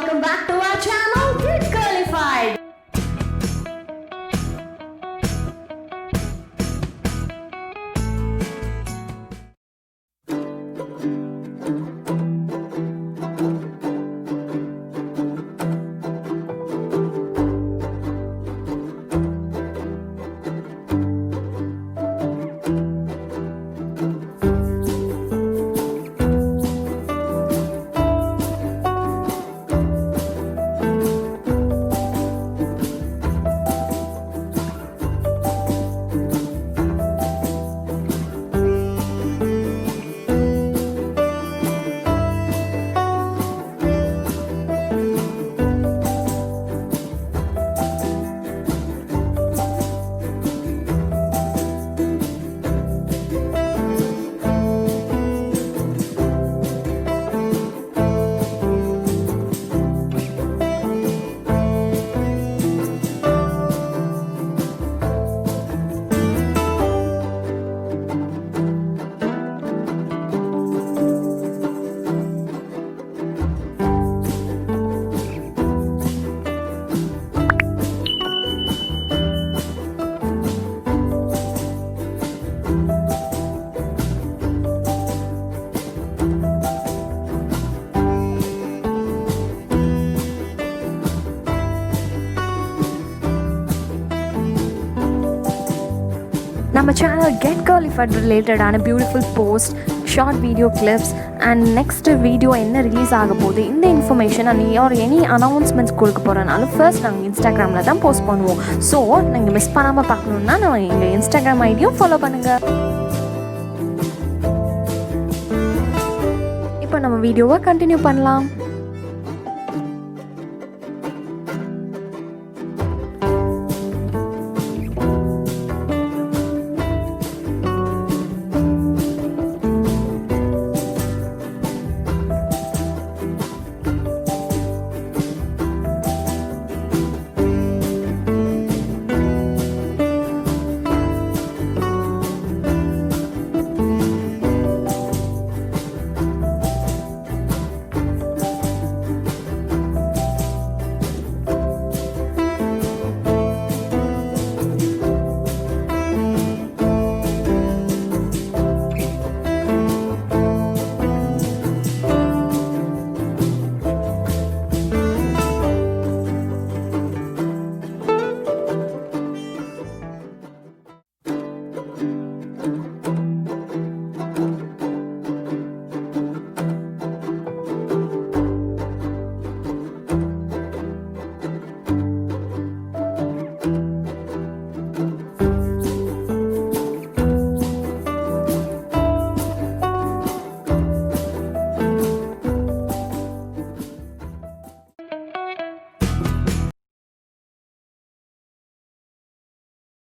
welcome back to our channel Get Qualified. நம்ம channel get qualified ரிலேட்டடான beautiful post short video clips and next video என்ன release ஆக போகுது இந்த information or any announcements கொடுக்க போகிறனால ஃபர்ஸ்ட் நாங்கள் இன்ஸ்டாகிராமில் தான் போஸ்ட் பண்ணுவோம். ஸோ நீங்கள் மிஸ் பண்ணாமல் பார்க்கணுன்னா நான் எங்கள் இன்ஸ்டாகிராம் ஐடியும் ஃபாலோ பண்ணுங்கள். இப்போ நம்ம வீடியோவை கண்டினியூ பண்ணலாம்.